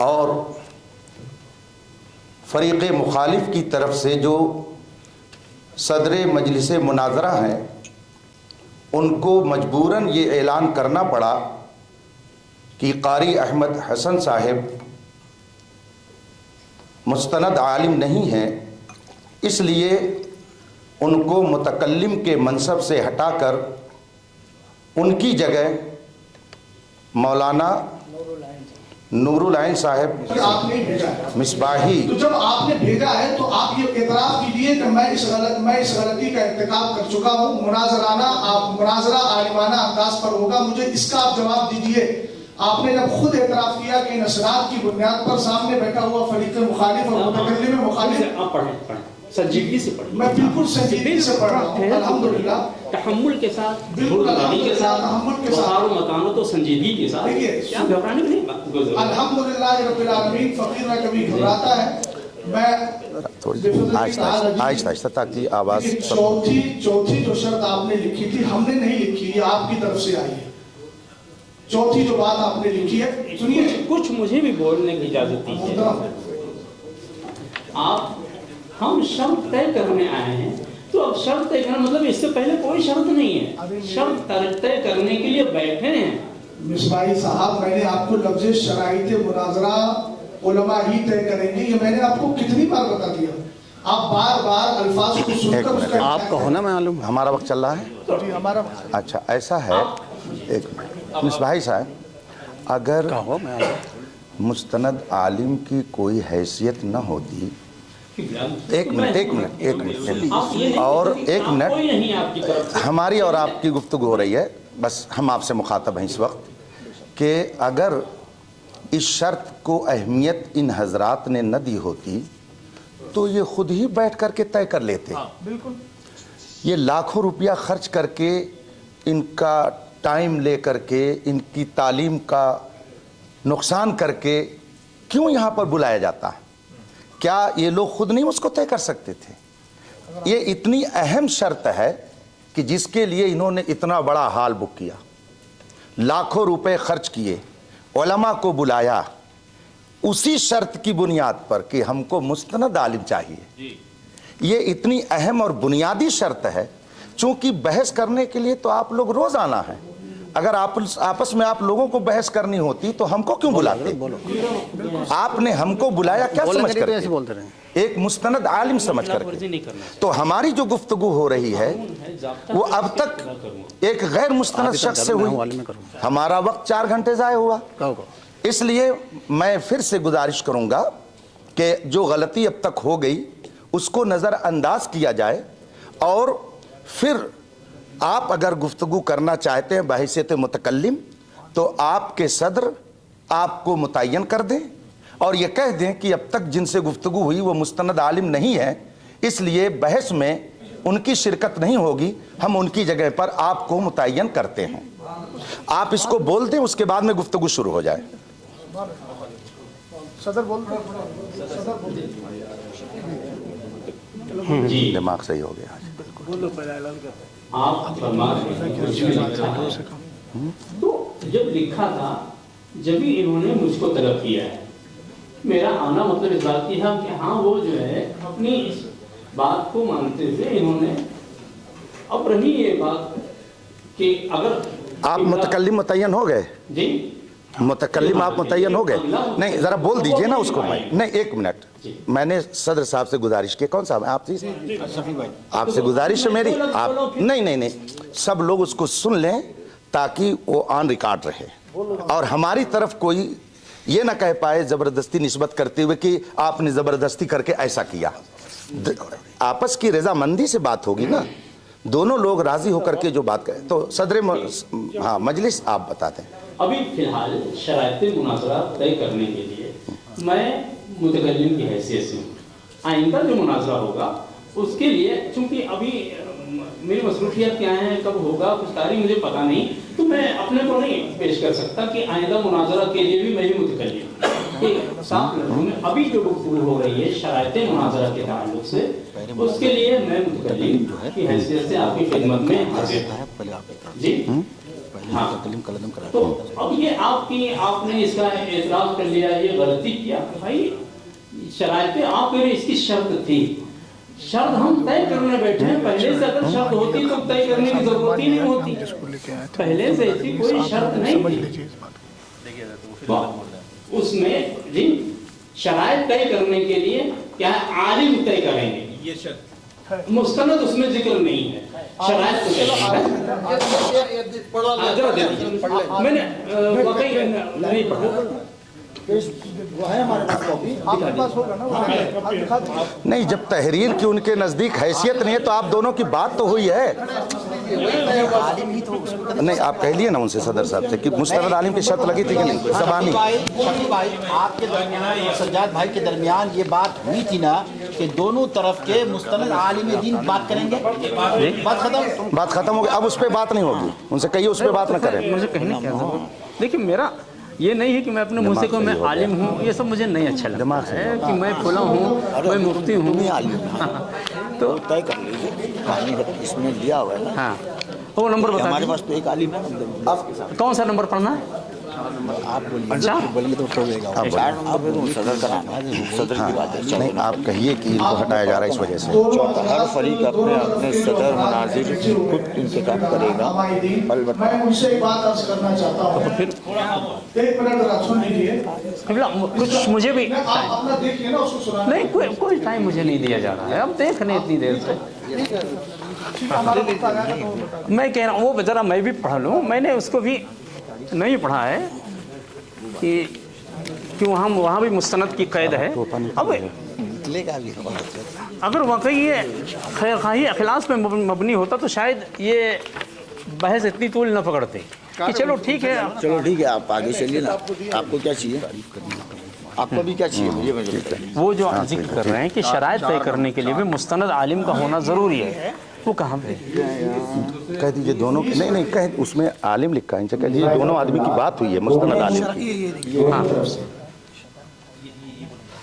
اور فریق مخالف کی طرف سے جو صدر مجلس مناظرہ ہیں ان کو مجبوراً یہ اعلان کرنا پڑا کہ قاری احمد حسن صاحب مستند عالم نہیں ہیں، اس لیے ان کو متکلم کے منصب سے ہٹا کر ان کی جگہ مولانا نور العین صاحب مصباحی۔ تو جب آپ نے بھیجا ہے تو آپ یہ اعتراف کیجئے کہ میں اس غلطی کا ارتکاب کر چکا ہوں، مناظرہ عالمانہ انداز پر ہوگا، مجھے اس کا آپ جواب دیجئے۔ آپ نے جب خود اعتراف کیا کہ ان اسناد کی بنیاد پر سامنے بیٹھا ہوا فریق مخالف اور متکلم مخالف، آپ پڑھیں سنجیدگی سے پڑھیں۔ میں بالکل سنجیدگی سے پڑھ رہا ہوں، الحمدللہ تحمل کے ساتھ، بالکل کے ساتھ، تحمل کے ساتھ، وقار و متانت و سنجیدگی کے ساتھ۔ دیکھیے گھبرانے کی نہیں، الحمدللہ رب العالمین، فقیر نہ کبھی گھبراتا ہے۔ میں آہستہ تاکہ آواز چوتھی جو شرط آپ نے لکھی تھی ہم نے نہیں لکھی، یہ آپ کی طرف سے آئی ہے۔ چوتھی جو بات آپ نے لکھی ہے، سنیے، کچھ مجھے بھی بولنے کی اجازت دیجیے۔ ہم شرط طے کرنے آئے ہیں، تو اب شرط طے کرنا مطلب اس سے پہلے کوئی شرط نہیں ہے، شرط طے کرنے کے لیے بیٹھے ہیں۔ مصباحی صاحب، میں نے آپ کو لفظ شرائط مناظرہ علماء ہی طے کریں گے، یہ میں نے آپ کو کتنی بار بتا دیا، آپ بار بار الفاظ کو سن کر آپ کو ہونا معلوم، ہمارا وقت چل رہا ہے۔ اچھا ایسا ہے، ایک منٹ مصباحی صاحب، اگر مستند عالم کی کوئی حیثیت نہ ہوتی، ایک منٹ اور ایک منٹ، ہماری اور آپ کی گفتگو ہو رہی ہے، بس ہم آپ سے مخاطب ہیں اس وقت، کہ اگر اس شرط کو اہمیت ان حضرات نے نہ دی ہوتی تو یہ خود ہی بیٹھ کر کے طے کر لیتے۔ یہ لاکھوں روپیہ خرچ کر کے، ان کا ٹائم لے کر کے، ان کی تعلیم کا نقصان کر کے کیوں یہاں پر بلایا جاتا ہے؟ کیا یہ لوگ خود نہیں اس کو طے کر سکتے تھے؟ یہ اتنی اہم شرط ہے کہ جس کے لیے انہوں نے اتنا بڑا ہال بک کیا، لاکھوں روپے خرچ کیے، علماء کو بلایا، اسی شرط کی بنیاد پر کہ ہم کو مستند عالم چاہیے۔ یہ اتنی اہم اور بنیادی شرط ہے، چونکہ بحث کرنے کے لیے تو آپ لوگ روز آنا ہے، اگر آپس میں آپ لوگوں کو بحث کرنی ہوتی تو ہم کو کیوں بلاتے؟ آپ نے ہم کو بلایا کیا سمجھ کر کے؟ ایک مستند عالم سمجھ کر کے۔ تو ہماری جو گفتگو ہو رہی ہے وہ اب تک ایک غیر مستند شخص سے ہوئی، ہمارا وقت 4 گھنٹے ضائع ہوا۔ اس لیے میں پھر سے گزارش کروں گا کہ جو غلطی اب تک ہو گئی اس کو نظر انداز کیا جائے، اور پھر آپ اگر گفتگو کرنا چاہتے ہیں بحیثیت متکلم تو آپ کے صدر آپ کو متعین کر دیں اور یہ کہہ دیں کہ اب تک جن سے گفتگو ہوئی وہ مستند عالم نہیں ہے، اس لیے بحث میں ان کی شرکت نہیں ہوگی، ہم ان کی جگہ پر آپ کو متعین کرتے ہیں۔ آپ اس کو بول دیں، اس کے بعد میں گفتگو شروع ہو جائے۔ صدر بول جی دماغ صحیح ہو گیا۔ آپ تو جب لکھا تھا، جب ہی انہوں نے مجھ کو طلب کیا ہے، میرا آنا مطلب اس بات کی تھا کہ ہاں وہ جو ہے اپنی اس بات کو مانتے ہوئے انہوں نے، اب رہی یہ بات کہ اگر آپ متکلم متعین ہو گئے؟ جی متکلم آپ متعین ہو گئے؟ نہیں ذرا بول دیجئے نا اس کو۔ نہیں ایک منٹ، میں نے صدر صاحب سے گزارش کی، کون صاحب آپ آپ سے گزارش ہے میری، آپ نہیں سب لوگ اس کو سن لیں تاکہ وہ آن ریکارڈ رہے، اور ہماری طرف کوئی یہ نہ کہہ پائے زبردستی نسبت کرتے ہوئے کہ آپ نے زبردستی کر کے ایسا کیا۔ آپس کی رضامندی سے بات ہوگی نا، دونوں لوگ راضی ہو کر کے جو بات کریں۔ تو صدر مجلس آپ بتاتے ہیں۔ ابھی فی الحال شرائط مناظرہ طے کرنے کے لیے میں متکلم کی حیثیت سے ہوں، آئندہ جو مناظرہ ہوگا اس کے لیے چونکہ ابھی میری مصروفیات کیا ہیں، کب ہوگا کچھ تاریخ مجھے پتہ نہیں، تو میں اپنے کو نہیں پیش کر سکتا کہ آئندہ مناظرہ کے لیے بھی میں ہی متکلم صاف لفظوں میں ابھی جو گفتگو ہو رہی ہے شرائط مناظرہ کے تعلق سے، اس کے لیے میں متکلم کی حیثیت سے آپ کی خدمت میں حاضر ہوں۔ جی हाँ, तो अब ये आपने इसका एतराफ़ कर लिया, ये गलती किया भाई। शराइतें आप कह रहे इसकी शर्त थी, शर्त हम तय करने बैठे हैं। पहले से अगर शर्त होती तो तय करने की जरूरत ही नहीं होती। पहले से ऐसी कोई शर्त नहीं थी, उसमें जिन शराइत तय करने के लिए क्या है आलिम तय करेंगे, ये शर्त मुस्तनद उसमें जिक्र नहीं है। शराइत मैंने वाकई नहीं पढ़ा, नहीं, जब तहरीर की उनके नज़दीक हैसियत नहीं है तो आप दोनों की बात तो हुई है। नहीं, आप कह लिए ना उनसे सदर साहब से कि मुस्तनद आलिम की शर्त लगी थी कि नहीं, ज़बानी। शफी भाई आपके दरमियान और सज्जाद भाई के दरमियान ये बात हुई थी ना कि दोनों तरफ के मुस्तनद आलिम दीन बात करेंगे, बात खत्म हो गई, अब उस पर बात नहीं होगी। उनसे कहिए उस पर बात ना करें। मुझे कहने क्या जरूरत। देखिए मेरा ये नहीं है कि मैं अपने मुंह से कहूँ मैं आलिम हूँ, ये सब मुझे नहीं अच्छा लगता है कि मैं फुला हूँ, मैं मुफ्ती हूँ। तो तय कर लीजिए, इसमें दिया हुआ है ना। हाँ, वो नंबर बता हमारे पास तो एक आलिम है। अब कौन सा नंबर पढ़ना है? आप बोलेंगे तो हो जाएगा। सदर का नाम है, सदर की बात है। नहीं, आप कहिए कि इनको हटाया जा रहा है इस वजह से। हर फरीक अपने अपने सदर मुनाजिर खुद इंतखाब करेगा। मैं उनसे एक बात अर्ज करना चाहता हूँ, तो फिर एक मिनट सुन लीजिए। कुछ मुझे भी आप अपना देखिए ना, उसको सुना नहीं, कोई टाइम मुझे नहीं दिया जा रहा है। अब देख रहे इतनी देर से मैं कह रहा हूँ वो जरा मैं भी पढ़ लूँ। मैंने उसको भी नहीं पढ़ा है कि वहाँ भी मुस्तनद की कैद है। अब अगर वाकई ये खैर खाही अखलास पे मबनी होता तो शायद ये बहस इतनी तूल न पकड़ते कि चलो ठीक है, आप आगे चलिए ना। आपको क्या चाहिए? आपको भी क्या चाहिए? मुझे वो जो जिक्र कर रहे हैं कि शराइत तय करने के लिए भी मुस्तनद आलिम का होना ज़रूरी है, वो कहाँ पे? कह दीजिए दोनों की। नहीं, कह उसमें आलिम लिखा है, कह दीजिए दोनों आदमी की बात हुई है मुस्तनद आलिम की।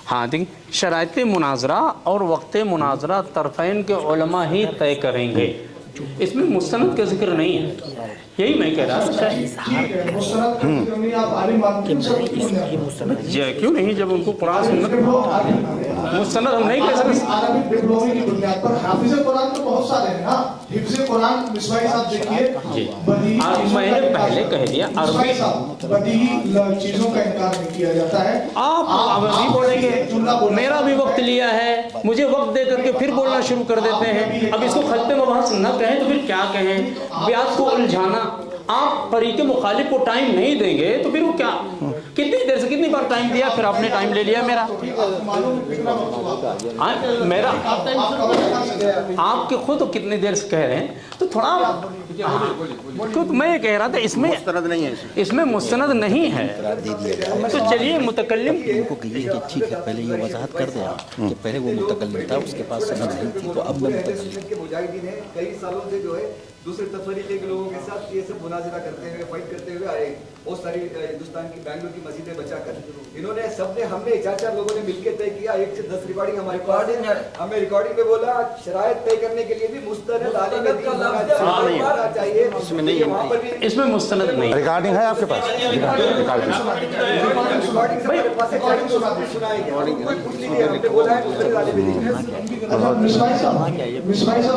हाँ देखिए, शराइत मुनाजरा और वक्त मुनाजरा तरफ़ैन के उलमा ही तय करेंगे, इसमें मुस्तनद का जिक्र नहीं है। यही मैं कह रहा था। क्यों नहीं, जब उनको कुरान सुन्नत मुस्तनद हम नहीं कह सकते। अरबिक डिप्लोमे की बुनियाद पर हाफिज़ कुरान तो बहुत सारे हैं ना। हिफ्ज़ कुरान मिसबाही साहब देखिए, मैंने पहले कह दिया अरबी बदीही चीजों का इनकार नहीं किया जाता है। आप अभी बोलेंगे, मेरा भी वक्त लिया है, मुझे वक्त दे करके फिर बोलना शुरू कर देते हैं। अब इसको खत्ते मबहस न कहें तो फिर क्या कहें? ब्याज को उलझाना, आप फरीक़े मुखालिफ को टाइम नहीं देंगे तो फिर वो क्या, कितनी देर से कितनी बार टाइम दिया, फिर आपने टाइम ले लिया मेरा। मेरा आपके खुद कितनी देर से कह रहे हैं, तो थोड़ा खुद मैं ये कह रहा था इसमें मुस्तनद नहीं है, इसमें मुस्तनद नहीं है। तो चलिए मुतकल्लिम को कहिए कि ठीक है, पहले ये वजाहत कर दें कि पहले वो मुतकल्लिम था, उसके पास सनद नहीं थी, तो अब मैं मुतकल्लिम के मुजाहिदीन हैं, कई सालों से जो है दूसरे तफरीके के लोगों के साथ ये सब मुनाजिरा करते हुए, फाइट करते हुए आए। बहुत सारी हिंदुस्तान की बैंगलोर की मस्जिदें बचाकर इन्होंने सबने, हमने 4-4 लोगों ने मिलकर तय किया, 1 से 10 रिकॉर्डिंग हमारे पास है। हमें रिकॉर्डिंग में बोला शराइत तय करने के लिए भी मुस्तनद आलिम चाहिए, इसमें नहीं, वहाँ पर भी इसमें मुस्तनद नहीं। रिकॉर्डिंग है आपके पास?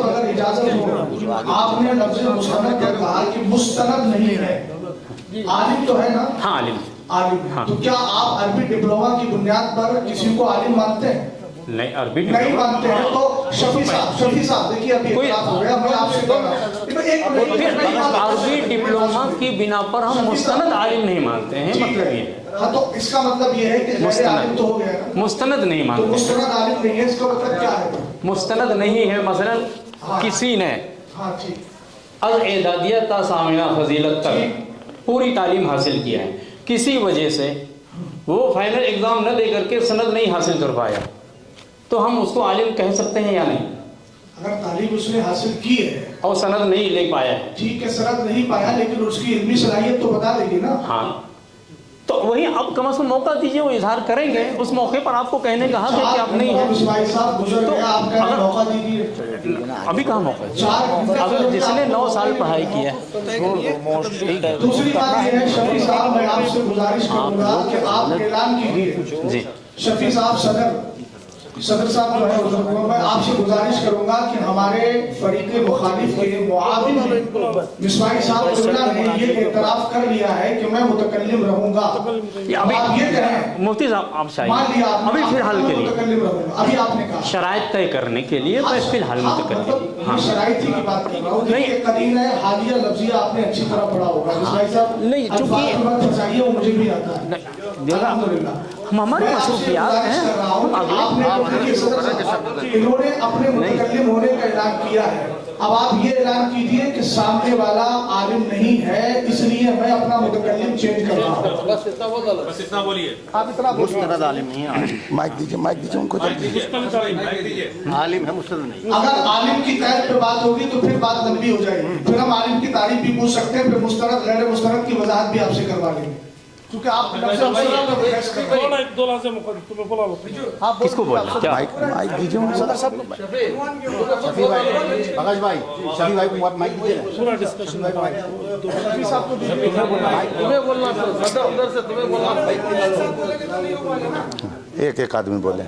अगर इजाजत हो, आपने लफ्ज़ मुस्तनद कहा कि मुस्तनद नहीं है, आलिम तो है ना? हाँ आलिम। हाँ। तो क्या आप अरबी डिप्लोमा की बुनियाद पर किसी को आलिम मानते हैं? नहीं, अरबी नहीं मानते हैं तो शफी साहब देखिए, अभी इख्तिलाफ हो गया, मैं आपसे कह रहा हूं अरबी डिप्लोमा की बिना पर हम मुस्तनद आलिम नहीं मानते हैं, मतलब ये है। हाँ, तो इसका मतलब ये है कि आलिम तो हो गया ना, मुस्तनद नहीं तो मानते। मुस्तनद आलिम नहीं है, इसका मतलब क्या है? मुस्तनद नहीं है, मसलन किसी ने अल-एदादिया ता सामिना फजीलत तक पूरी तालीम हासिल किया है, किसी वजह से वो फाइनल एग्जाम न दे करके सनद नहीं हासिल कर पाया, तो हम उसको आलिम कह सकते हैं या नहीं? अगर तालीम उसने हासिल की है और सनद नहीं ले पाया है, ठीक है, सनद नहीं पाया, लेकिन उसकी इल्मी सलाहियत तो बता देगी ना। हाँ, तो तो वही अब कम से कम मौका दीजिए, वो इजहार करेंगे, उस मौके पर आपको कहने का हक है कि आप नहीं हैं। तो अभी कहाँ मौका है? अगर जिसने 9 साल पढ़ाई की है। दूसरी बात ये है शफी साहब, मैं आपसे गुजारिश करूंगा कि आप ऐलान कीजिए। जी शफी साहब, सदर साहब जो है, मैं आपसे गुजारिश करूंगा कि हमारे फरीक़े मुखालिफ के मुआविन मिसबाही साहब कुल्ला ने ये एतराफ़ कर लिया है कि मैं मुतकल्लिम रहूंगा। आप ये कहें मुफ्ती साहब, आप मान लिया अभी फिलहाल के लिए मुतकल्लिम रहूंगा, अभी आपने कहा शराइत तय करने के लिए मैं फिलहाल मुतकल्लिम। हाँ, शराइती की बात कर रहा हूँ। देखिए करीन है, हालिया लफ्ज़िया आपने अच्छी तरह पढ़ा होगा मिसबाही साहब। नहीं, चूंकि चाहिए वो मुझे भी आता है। हम हमारे मसरूफियात हैं, हम इन्होंने अपने मुतकल्लिम होने का ऐलान किया है। अब आप ये ऐलान कीजिए कि सामने वाला आलिम नहीं है, इसलिए मैं अपना मुतकल्लिम चेंज कर रहा हूँ। बस इतना बोलिए। आप इतना मुस्तनद आलिम नहीं है। माइक दीजिए उनको। आलिम है, मुस्तनद नहीं। अगर आलिम की तैद पे बात होगी तो फिर बात लंबी हो जाएगी, फिर हम आलिम की तारीफ भी पूछ सकते हैं, फिर मुस्तनद गैर मुस्तनद की वजाहत भी आपसे करवा लेंगे, क्योंकि आप किसको बोल माइक दीजिए उनको। सदर साहब को शफी भाई, प्रकाश भाई, शफी भाई को माइक दीजिए ना। पूरा डिस्कशन शफी साहब को दीजिए। तुम्हें बोलना सदर, उधर से तुम्हें बोलना। एक आदमी बोले।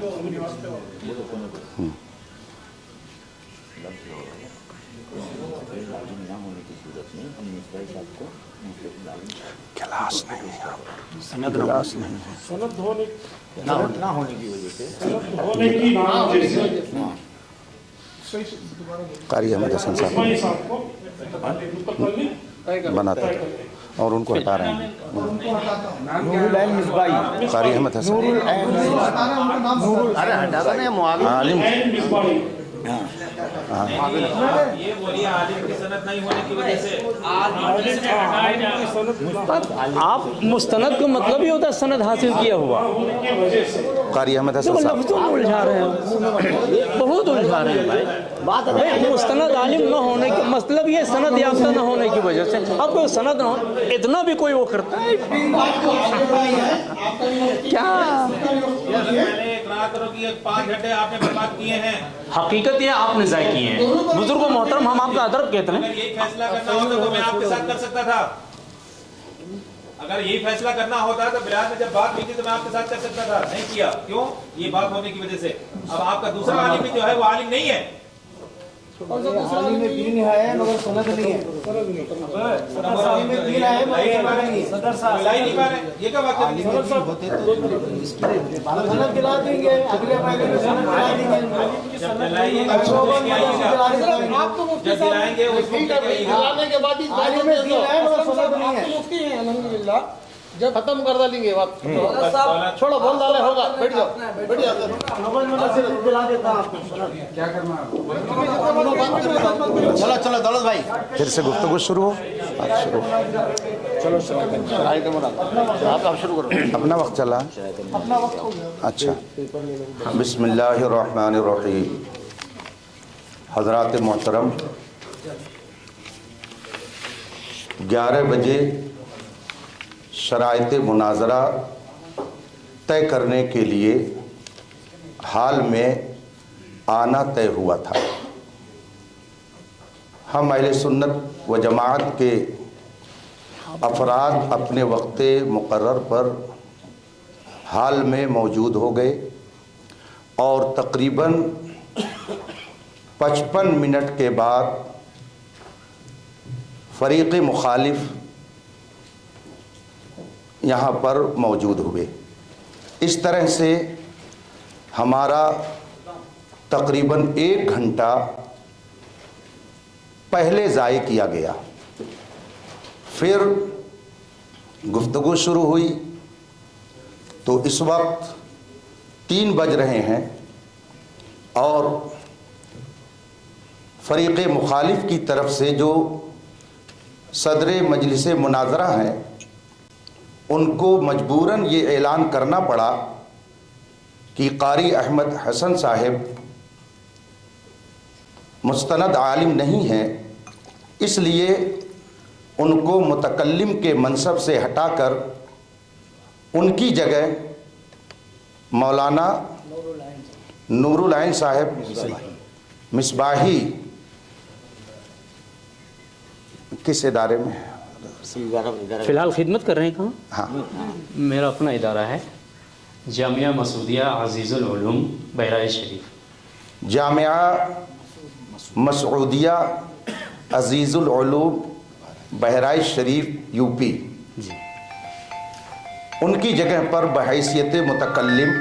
क्लास नहीं है, क्लास नहीं है, सनद ना होने की वजह से कारी अहमद हसन साहब बनाते हैं और उनको हटा रहे हैं। कारी अहमद हसन अरे हटाता नहीं, मुआविन आलिम। ये बोलिए आलिम की सनद नहीं होने की वजह से आप मुस्तनद का मतलब ही होता है सनद हासिल किया हुआ। कारी अहमद हसन देखो साहब लफ्ज़ों में उलझा रहे हैं, बहुत उलझा रहे हैं भाई। मुस्तनद आलिम न होने का मतलब ये सनद याफ्ता न होने की वजह से। अब कोई सनद न हो, इतना भी कोई वो करता है क्या? पहले इकरार करो कि 5 घंटे आपने बर्बाद किए हैं। हकीकत ये आपने ज़ाय किए हैं। बुजुर्गों मोहतरम, हम आपका अदब कहते हैं। अगर यही फैसला करना होता तो मैं आपके साथ कर सकता था। अगर यही फैसला करना होता तो बिलाल में जब बात हुई थी तो मैं आपके साथ कर सकता था, नहीं किया। क्यों? ये बात होने की वजह से। अब आपका दूसरा आलिम भी जो है वो आलिम नहीं है। आलिम में दीन है मगर सनद नहीं है। आलिम में दीन है मगर सनद नहीं है। सदर साहब लाई नहीं पा रहे, ये क्या बात है? सनद दिला देंगे, अगले महीने में सनद दिला देंगे। जब दिलाइएगा आप तो मुफ्ती जब दिलाएंगे उसको दिलाने के बाद आलिम में दीन है मगर सनद नहीं है। मुफ्ती हैं अल्हम्दुलिल्लाह। जब खत्म कर डालेंगे बात, छोड़ो बोल डाले होगा, बैठ जाओ, बैठ जाओ। दिला देता आपको क्या करना है। चलो दौलत भाई, फिर से गुफ्तगू शुरू हो। आप शुरू आप शुरू करो। अपना वक्त चला है? अपना वक्त हो गया। अच्छा, बिस्मिल्लाहिर्रहमानिर्रहीम। हज़रात मोहतरम, 11 बजे शराइत मुनाजरा तय करने के लिए हाल में आना तय हुआ था। हम अहले सुन्नत व जमात के अफराद अपने वक्त मुकर्रर पर हाल में मौजूद हो गए और तकरीबन 55 मिनट के बाद फ़रीक़ मुखालिफ यहाँ पर मौजूद हुए। इस तरह से हमारा तकरीबन 1 घंटा पहले ज़ाय किया गया। फिर गुफ्तगू शुरू हुई तो इस वक्त 3 बज रहे हैं और फ़रीक़ मुखालिफ की तरफ से जो सदर मजलिस मुनाजरा हैं उनको मजबूरन ये ऐलान करना पड़ा कि कारी अहमद हसन साहिब मुस्तनद आलिम नहीं हैं, इसलिए उनको मुतकल्लिम के मनसब से हटाकर उनकी जगह मौलाना नूरुल आइन साहब मिसबाही किस इदारे में? फिलहाल खिदमत कर रहे हैं कहाँ? हाँ, मेरा अपना इदारा है जामिया मसूदिया अजीज़ुल उलूम बहराइच शरीफ। जामिया मसूदिया अजीज़ुल उलूम बहराइच शरीफ यूपी। उनकी जगह पर बहैसियत मुतकल्लिम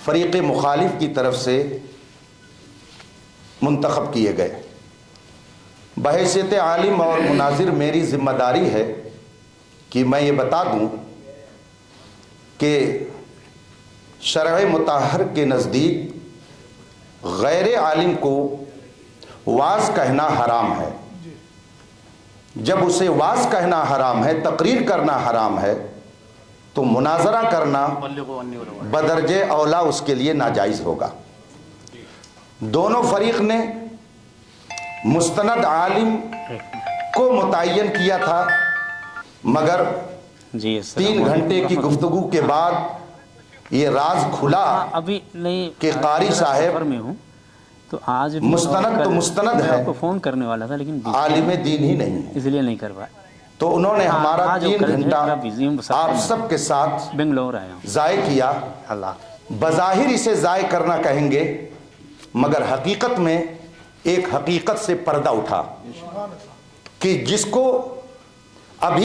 फ़रीक़ मुखालिफ की तरफ से मुंतखब किए गए। बहैसियत आलिम और मुनाजिर मेरी ज़िम्मेदारी है कि मैं ये बता दूं कि शरअ मुताहर के नज़दीक गैर आलिम को वाज़ कहना हराम है। जब उसे वाज़ कहना हराम है, तकरीर करना हराम है, तो मुनाजरा करना बदरजे औला उसके लिए नाजायज़ होगा। दोनों फरीक ने मुस्तनद आलिम को मुतय्यन किया था, मगर 3 घंटे की गुफ्तगू के बाद ये राज खुला अभी नहीं कि कारी साहब में हूँ तो आज मुस्तनद तो मुस्तनद है, आपको फोन करने वाला था लेकिन आलिम दीन ही नहीं है, इसलिए नहीं करवाया। तो उन्होंने हमारा आज 3 घंटा आप सब सब के साथ बेंगलोर आया हूँ। ज़ाय किया। बज़ाहिर इसे ज़ाय करना कहेंगे, मगर हकीकत में एक हकीकत से पर्दा उठा कि जिसको अभी